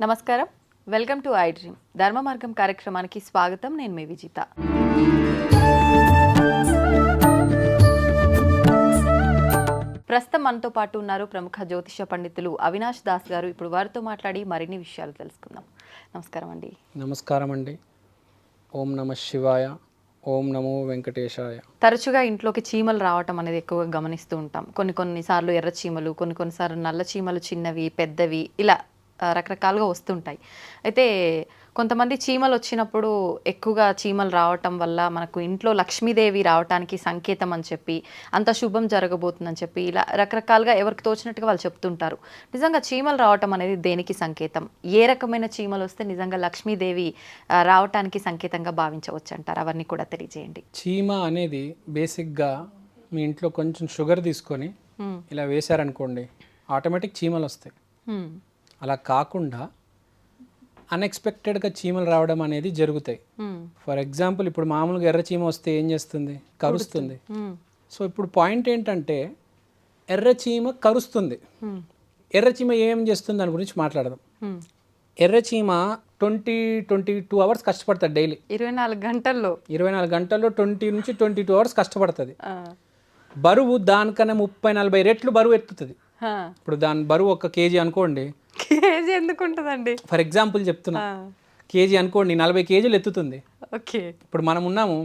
నమస్కారం, welcome to I dream ధర్మ మార్గం కార్యక్రమానికి స్వాగతం. నేను మీ విజిత. ప్రస్తుతం మనతో పాటు ఉన్నారు ప్రముఖ జ్యోతిష పండితులు అవినాష్ దాస్ గారు. ఇప్పుడు వారితో మాట్లాడి మరిన్ని విషయాలు తెలుసుకుందాం. నమస్కారం అండి. నమస్కారం అండి. ఓం నమ శివాయ, ఓం నమో వెంకటేశాయ. తరచుగా ఇంట్లోకి చీమలు రావటం అనేది ఎక్కువగా గమనిస్తూ ఉంటాం. కొన్నిసార్లు ఎర్ర చీమలు, కొన్నిసార్లు నల్ల చీమలు, చిన్నవి పెద్దవి ఇలా రకరకాలుగా వస్తుంటాయి. అయితే కొంతమంది చీమలు వచ్చినప్పుడు ఎక్కువగా చీమలు రావటం వల్ల మనకు ఇంట్లో లక్ష్మీదేవి రావటానికి సంకేతం అని చెప్పి, అంత శుభం జరగబోతుందని చెప్పి ఇలా రకరకాలుగా ఎవరికి తోచినట్టుగా వాళ్ళు చెప్తుంటారు. నిజంగా చీమలు రావటం అనేది దేనికి సంకేతం? ఏ రకమైన చీమలు వస్తే నిజంగా లక్ష్మీదేవి రావటానికి సంకేతంగా భావించవచ్చు అంటారు? అవన్నీ కూడా తెలియజేయండి. చీమ అనేది బేసిక్గా మీ ఇంట్లో కొంచెం షుగర్ తీసుకొని ఇలా వేశారనుకోండి, ఆటోమేటిక్ చీమలు వస్తాయి. అలా కాకుండా అన్ఎక్స్పెక్టెడ్గా చీమలు రావడం అనేది జరుగుతాయి. ఫర్ ఎగ్జాంపుల్, ఇప్పుడు మామూలుగా ఎర్ర చీమ వస్తే ఏం చేస్తుంది? కరుస్తుంది. సో ఇప్పుడు పాయింట్ ఏంటంటే, ఎర్ర చీమ కరుస్తుంది. ఎర్ర చీమ ఏం చేస్తుంది దాని గురించి మాట్లాడదాం. ఎర్ర చీమ 22 అవర్స్ కష్టపడుతుంది డైలీ. 24 గంటల్లో 20 నుంచి 22 అవర్స్ కష్టపడుతుంది. బరువు దానికన్నా 30-40 రెట్లు బరువు ఎత్తుతుంది. ఇప్పుడు దాని బరువు 1 కేజీ అనుకోండి. కేజీ ఎందుకు ఉంటుందండి? ఫర్ ఎగ్జాంపుల్ చెప్తున్నా, కేజీ అనుకోండి, 40 కేజీలు ఎత్తుతుంది. ఓకే, ఇప్పుడు మనం ఉన్నాము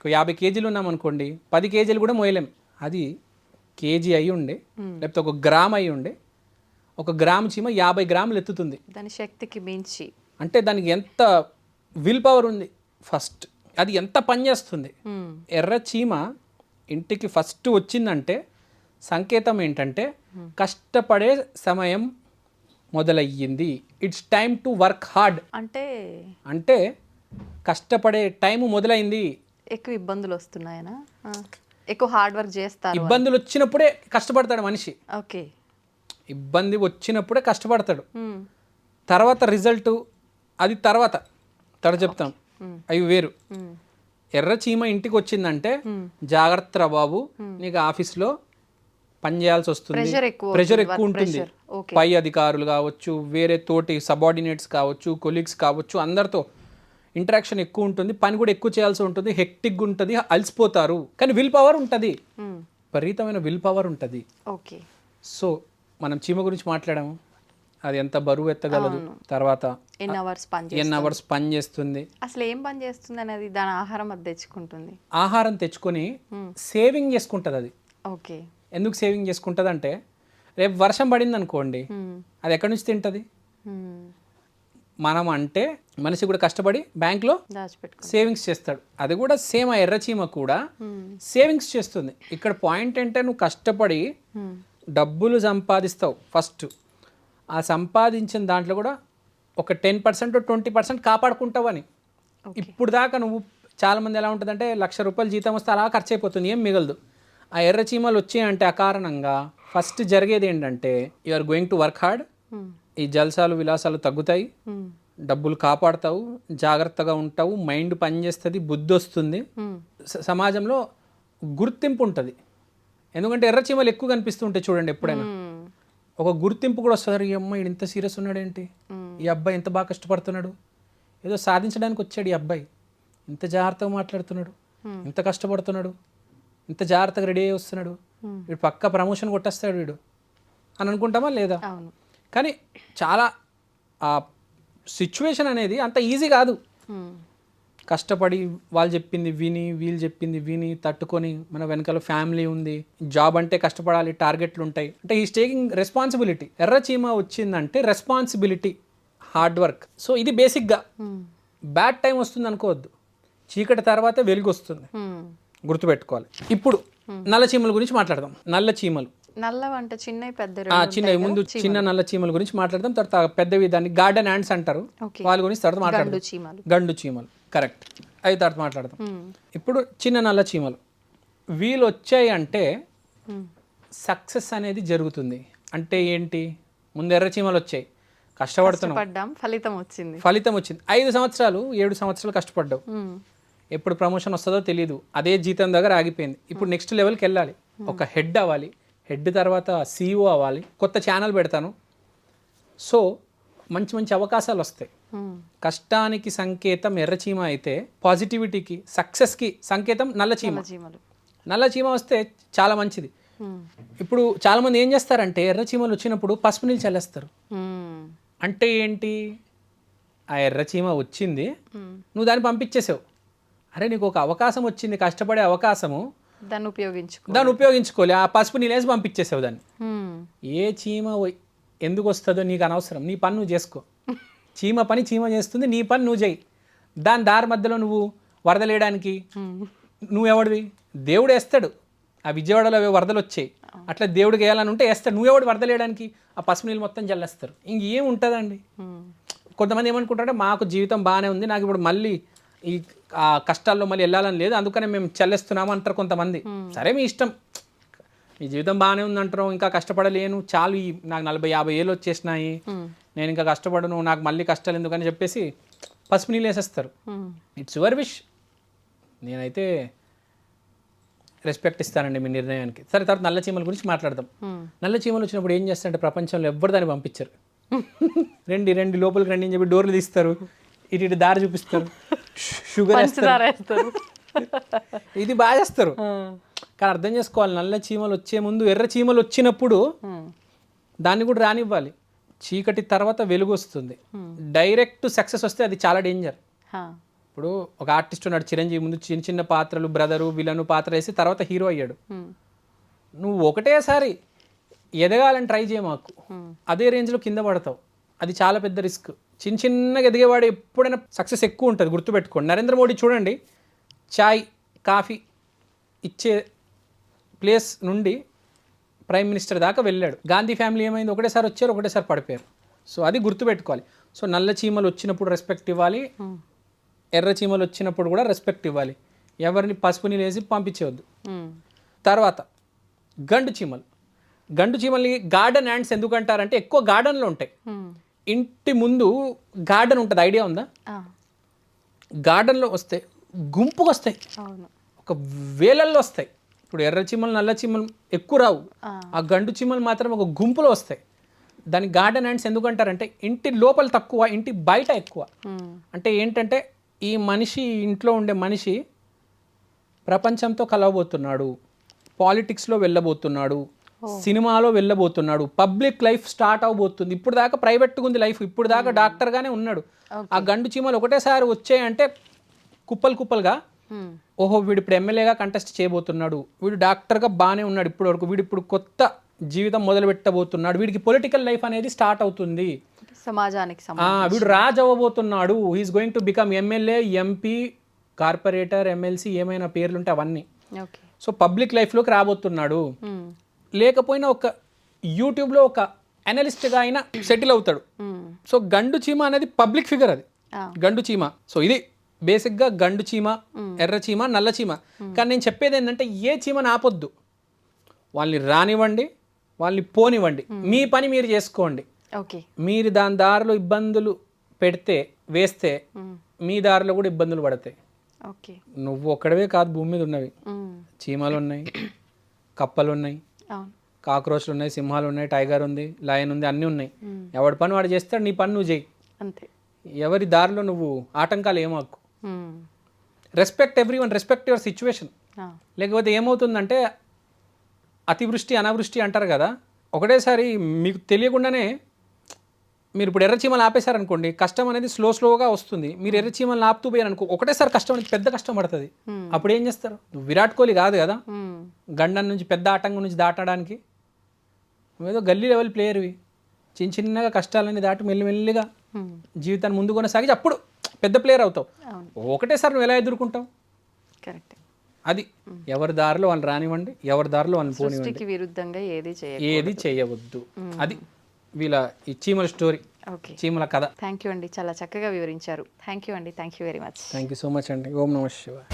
50 కేజీలు ఉన్నాం అనుకోండి, 10 కేజీలు కూడా మోయలేం. అది కేజీ అయి ఉండే, లేకపోతే 1 గ్రామ్ అయి ఉండే, 1 గ్రామ్ చీమ 50 గ్రాములు ఎత్తుతుంది. దాని శక్తికి మించి. అంటే దానికి ఎంత విల్ పవర్ ఉంది, ఫస్ట్ అది ఎంత పనిచేస్తుంది. ఎర్ర చీమ ఇంటికి ఫస్ట్ వచ్చిందంటే సంకేతం ఏంటంటే, కష్టపడే సమయం మొదలయ్యింది. It's time to work hard. అంటే కష్టపడే టైం మొదలైంది. ఎక్కువ ఇబ్బందులు వస్తున్నాయనా? ఎక్కువ హార్డ్ వర్క్ చేస్తారు. ఇబ్బందులు వచ్చినప్పుడే కష్టపడతాడు మనిషి. ఓకే, ఇబ్బంది వచ్చినప్పుడే కష్టపడతాడు. తర్వాత రిజల్ట్ అది తర్వాత చెప్తాం, అవి వేరు. ఎర్ర చీమ ఇంటికి వచ్చిందంటే జాగ్రత్త బాబు, నీకు ఆఫీస్లో పని చేయాల్సి వస్తుంది, ప్రెషర్ ఎక్కువ ఉంటుంది. పై అధికారులు కావచ్చు, వేరే తోటి సబార్డినేట్స్ కావచ్చు, కొలీగ్స్ కావచ్చు, అందరితో ఇంటరాక్షన్ ఎక్కువ ఉంటుంది, పని కూడా ఎక్కువ చేయాల్సి ఉంటుంది, హెక్టిక్ ఉంటుంది, అలసిపోతారు. కానీ విల్ పవర్ ఉంటుంది, విపరీతమైన విల్ పవర్ ఉంటుంది. ఓకే, సో మనం చీమ గురించి మాట్లాడాము. అది ఎంత బరువు ఎత్తగలదు, తర్వాత ఎన్ని అవర్స్ పని చేస్తుంది, అసలు ఏం పని చేస్తుంది అనేది, దాని ఆహారం అది తెచ్చుకుంటుంది. ఆహారం తెచ్చుకొని సేవింగ్ చేసుకుంటుంది. అది ఓకే, ఎందుకు సేవింగ్ చేసుకుంటుంది అంటే, రేపు వర్షం పడింది అనుకోండి, అది ఎక్కడి నుంచి తింటుంది? మనం అంటే మనిషి కూడా కష్టపడి బ్యాంక్లో సేవింగ్స్ చేస్తాడు. అది కూడా సేమ్, ఆ ఎర్ర చీమ కూడా సేవింగ్స్ చేస్తుంది. ఇక్కడ పాయింట్ ఏంటంటే, నువ్వు కష్టపడి డబ్బులు సంపాదిస్తావు ఫస్ట్. ఆ సంపాదించిన దాంట్లో కూడా ఒక 10% 20% కాపాడుకుంటావు అని. ఇప్పుడు దాకా నువ్వు చాలామంది ఎలా ఉంటుందంటే, ₹1,00,000 జీతం వస్తే అలా ఖర్చు అయిపోతుంది, ఏం మిగలదు. ఆ ఎర్ర చీమలు వచ్చాయంటే అకారణంగా ఫస్ట్ జరిగేది ఏంటంటే, you are going to work hard. ఈ జల్సాలు విలాసాలు తగ్గుతాయి, డబ్బులు కాపాడుతావు, జాగ్రత్తగా ఉంటావు, మైండ్ పనిచేస్తుంది, బుద్ధి వస్తుంది, సమాజంలో గుర్తింపు ఉంటుంది. ఎందుకంటే ఎర్ర చీమలు ఎక్కువ కనిపిస్తుంటాయి చూడండి. ఎప్పుడైనా ఒక గుర్తింపు కూడా వస్తుంది. ఈ అమ్మాయి ఇంత సీరియస్ ఉన్నాడు ఏంటి, ఈ అబ్బాయి ఎంత బాగా కష్టపడుతున్నాడు, ఏదో సాధించడానికి వచ్చాడు ఈ అబ్బాయి, ఇంత జాగ్రత్తగా మాట్లాడుతున్నాడు, ఇంత కష్టపడుతున్నాడు, ఇంత జాగ్రత్తగా రెడీ అయ్యి వస్తున్నాడు, వీడు పక్క ప్రమోషన్ కొట్టేస్తాడు వీడు అని అనుకుంటామా లేదా? కానీ చాలా ఆ సిచ్యువేషన్ అనేది అంత ఈజీ కాదు. కష్టపడి వాళ్ళు చెప్పింది విని, వీళ్ళు చెప్పింది విని తట్టుకొని, మన వెనకాల ఫ్యామిలీ ఉంది, జాబ్ అంటే కష్టపడాలి, టార్గెట్లు ఉంటాయి, అంటే ఈస్ టేకింగ్ రెస్పాన్సిబిలిటీ. ఎర్ర చీమ వచ్చిందంటే రెస్పాన్సిబిలిటీ, హార్డ్ వర్క్. సో ఇది బేసిక్గా. బ్యాడ్ టైం వస్తుంది అనుకోవద్దు, చీకటి తర్వాతే వెలుగు వస్తుంది, గుర్తుపెట్టుకోవాలి. ఇప్పుడు నల్ల చీమల గురించి మాట్లాడదాం. నల్ల చీమలు, నల్లవంటే చిన్నవి, ముందు చిన్న నల్ల చీమల గురించి మాట్లాడదాం. తర్వాత పెద్దవి దాన్ని గార్డెన్ యాండ్స్ అంటారు, వాళ్ళ గురించి తర్వాత మాట్లాడదాం. గండు చీమలు, కరెక్ట్, అవి తర్వాత మాట్లాడదాం. ఇప్పుడు చిన్న నల్ల చీమలు, వీళ్ళు వచ్చాయి అంటే సక్సెస్ అనేది జరుగుతుంది. అంటే ఏంటి? ముందు ఎర్ర చీమలు వచ్చాయి, కష్టపడుతున్నాం, ఫలితం వచ్చింది. 5 సంవత్సరాలు 7 సంవత్సరాలు కష్టపడ్డావు, ఎప్పుడు ప్రమోషన్ వస్తుందో తెలియదు, అదే జీతం దగ్గర ఆగిపోయింది. ఇప్పుడు నెక్స్ట్ లెవెల్కి వెళ్ళాలి, ఒక హెడ్ అవ్వాలి, హెడ్ తర్వాత CEO అవ్వాలి, కొత్త ఛానల్ పెడతాను. సో మంచి మంచి అవకాశాలు వస్తాయి. కష్టానికి సంకేతం ఎర్రచీమ అయితే పాజిటివిటీకి సక్సెస్కి సంకేతం నల్లచీమ. నల్లచీమ వస్తే చాలా మంచిది. ఇప్పుడు చాలామంది ఏం చేస్తారంటే ఎర్రచీమలు వచ్చినప్పుడు పసుపు నీళ్ళు చల్లేస్తారు. అంటే ఏంటి, ఆ ఎర్రచీమ వచ్చింది, నువ్వు దాన్ని పంపించేసావు. అరే నీకు ఒక అవకాశం వచ్చింది, కష్టపడే అవకాశము, దాన్ని ఉపయోగించుకోలే, ఆ పసుపు నీళ్ళు వేసి పంపించేసావు దాన్ని. ఏ చీమ ఎందుకు వస్తుందో నీకు అనవసరం, నీ పని నువ్వు చేసుకో. చీమ పని చీమ చేస్తుంది, నీ పని నువ్వు చేయి. దాని దారి మధ్యలో నువ్వు వరదలేయడానికి నువ్వెవడివి? దేవుడు వేస్తాడు. ఆ విజయవాడలో వరదలు వచ్చాయి, అట్లా దేవుడికి వేయాలని ఉంటే వేస్తాడు. నువ్వెవడు వరదలేయడానికి? ఆ పసుపు నీళ్ళు మొత్తం చల్లేస్తారు. ఇంకేం ఉంటుందండి. కొంతమంది ఏమనుకుంటారంటే మాకు జీవితం బాగానే ఉంది, నాకు ఇప్పుడు మళ్ళీ ఈ ఆ కష్టాల్లో మళ్ళీ వెళ్ళాలని లేదు, అందుకనే మేము చల్లేస్తున్నాము అంటారు కొంతమంది. సరే మీ ఇష్టం, మీ జీవితం బాగానే ఉంది అంటారు, ఇంకా కష్టపడలేను, చాలు, నాకు 40-50 ఏళ్ళు వచ్చేసినాయి, నేను ఇంకా కష్టపడను, నాకు మళ్ళీ కష్టాలు ఎందుకని చెప్పేసి పసుపు నీళ్ళు వేసేస్తారు. It's your wish. నేనైతే రెస్పెక్ట్ ఇస్తానండి మీ నిర్ణయానికి. సరే, తర్వాత నల్ల చీమల గురించి మాట్లాడదాం. నల్ల చీమలు వచ్చినప్పుడు ఏం చేస్తారంటే ప్రపంచంలో ఎవ్వరు దాన్ని పంపించరు. రండి లోపలికి రండి అని చెప్పి డోర్లు తీస్తారు, ఇటు దారి చూపిస్తారు, షుగర్ వేస్తారు, ఇది బాగా చేస్తారు. కానీ అర్థం చేసుకోవాలి, నల్ల చీమలు వచ్చే ముందు ఎర్ర చీమలు వచ్చినప్పుడు దాన్ని కూడా రానివ్వాలి. చీకటి తర్వాత వెలుగు వస్తుంది. డైరెక్ట్ సక్సెస్ వస్తే అది చాలా డేంజర్. ఇప్పుడు ఒక ఆర్టిస్ట్ ఉన్నాడు చిరంజీవి, ముందు చిన్న చిన్న పాత్రలు, బ్రదరు, విలను పాత్ర వేసి తర్వాత హీరో అయ్యాడు. నువ్వు ఒకటేసారి ఎదగాలని ట్రై చేయ మాకు, అదే రేంజ్లో కింద పడతావు, అది చాలా పెద్ద రిస్క్. చిన్నగా ఎదిగేవాడు ఎప్పుడైనా సక్సెస్ ఎక్కువ ఉంటుంది, గుర్తుపెట్టుకోండి. నరేంద్ర మోడీ చూడండి, చాయ్ కాఫీ ఇచ్చే ప్లేస్ నుండి ప్రైమ్ మినిస్టర్ దాకా వెళ్ళాడు. గాంధీ ఫ్యామిలీ ఏమైంది, ఒకటేసారి వచ్చారు, ఒకటేసారి పడిపోయారు. సో అది గుర్తుపెట్టుకోవాలి. సో నల్ల చీమలు వచ్చినప్పుడు రెస్పెక్ట్ ఇవ్వాలి, ఎర్ర చీమలు వచ్చినప్పుడు కూడా రెస్పెక్ట్ ఇవ్వాలి. ఎవరిని పసుపు నీళ్ళు వేసి పంపించేవద్దు. తర్వాత గండు చీమల్ని గార్డెన్ యాండ్స్ ఎందుకు అంటారంటే ఎక్కువ గార్డెన్లో ఉంటాయి. ఇంటి ముందు గార్డెన్ ఉంటుంది, ఐడియా ఉందా? గార్డెన్లో వస్తే గుంపుగా వస్తాయి, ఒక వేలల్లో వస్తాయి. ఇప్పుడు ఎర్ర చీమలు నల్ల చీమలు ఎక్కువ రావు, ఆ గండు చీమలు మాత్రం ఒక గుంపులో వస్తాయి. దాని గార్డెన్ యాండ్స్ ఎందుకు అంటారంటే ఇంటి లోపల తక్కువ, ఇంటి బయట ఎక్కువ. అంటే ఏంటంటే ఈ మనిషి, ఇంట్లో ఉండే మనిషి ప్రపంచంతో కలవబోతున్నాడు, పాలిటిక్స్లో వెళ్ళబోతున్నాడు, సినిమాలో వెళ్ళబోతున్నాడు, పబ్లిక్ లైఫ్ స్టార్ట్ అవబోతుంది. ఇప్పుడు దాకా ప్రైవేట్గా ఉంది లైఫ్, ఇప్పుడు దాకా డాక్టర్గానే ఉన్నాడు. ఆ గండు చీమలు ఒకటేసారి వచ్చాయంటే కుప్పలుగా, ఓహో వీడు ఇప్పుడు ఎమ్మెల్యేగా కంటెస్ట్ చేయబోతున్నాడు, వీడు డాక్టర్గా బాగానే ఉన్నాడు ఇప్పటి వరకు, వీడు ఇప్పుడు కొత్త జీవితం మొదలు పెట్టబోతున్నాడు, వీడికి పొలిటికల్ లైఫ్ అనేది స్టార్ట్ అవుతుంది, సమాజానికి వీడు రాజు అవ్వబోతున్నాడు, he is going to become MLA, MP, corporator, MLC, ఏమైనా పేర్లుంటే అవన్నీ. సో పబ్లిక్ లైఫ్లోకి రాబోతున్నాడు. లేకపోయినా ఒక యూట్యూబ్లో ఒక అనలిస్ట్గా అయినా సెటిల్ అవుతాడు. సో గండు చీమ అనేది పబ్లిక్ ఫిగర్, అది గండు చీమ. సో ఇది బేసిక్గా గండు చీమ, ఎర్ర చీమ, నల్ల చీమ. కానీ నేను చెప్పేది ఏంటంటే ఏ చీమని ఆపొద్దు, వాళ్ళని రానివ్వండి, వాళ్ళని పోనివ్వండి, మీ పని మీరు చేసుకోండి. మీరు దాని దారిలో ఇబ్బందులు వేస్తే మీ దారిలో కూడా ఇబ్బందులు పడతాయి. నువ్వు ఒక్కడవే కాదు, భూమి మీద ఉన్నవి చీమలు ఉన్నాయి, కప్పలు ఉన్నాయి, కాక్రోచ్లు ఉన్నాయి, సింహాలు ఉన్నాయి, టైగర్ ఉంది, లయన్ ఉంది, అన్నీ ఉన్నాయి. ఎవడి పని వాడు చేస్తాడు, నీ పని నువ్వు చేయి. ఎవరి దారిలో నువ్వు ఆటంకాలు ఏమాకు. Respect everyone, respect your situation. లేకపోతే ఏమవుతుందంటే అతివృష్టి అనావృష్టి అంటారు కదా, ఒకటేసారి మీకు తెలియకుండానే మీరు ఇప్పుడు ఎర్రచీమలు ఆపేశారనుకోండి, కష్టం అనేది స్లోగా వస్తుంది. మీరు ఎర్రచీమలు ఆపుతూ పోయారనుకో, ఒకటేసారి కష్టం అనేది పెద్ద కష్టం పడుతుంది. అప్పుడు ఏం చేస్తారు? నువ్వు విరాట్ కోహ్లీ కాదు కదా, గండం నుంచి పెద్ద ఆటంకం నుంచి దాటడానికి. నువ్వేదో గల్లీ లెవెల్ ప్లేయర్వి, చిన్నగా కష్టాలన్నీ దాటి మెల్లిమెల్లిగా జీవితాన్ని ముందు కొనసాగి అప్పుడు పెద్ద ప్లేయర్ అవుతావు. ఒకటేసారి నువ్వు ఎలా ఎదుర్కొంటావు? కరెక్ట్. అది ఎవరి దారిలో వాళ్ళు రానివ్వండి, ఎవరి దారిలో వాళ్ళని పోనివ్వండి, విరుద్ధంగా ఏది చేయవద్దు. అది వీళ్ళ ఈ చీమల స్టోరీ, చీమల కథ. థ్యాంక్ యూ అండి, చాలా చక్కగా వివరించారు. థ్యాంక్ యూ అండి, thank you very much. Thank you so much అండి. ఓం నమః శివాయ.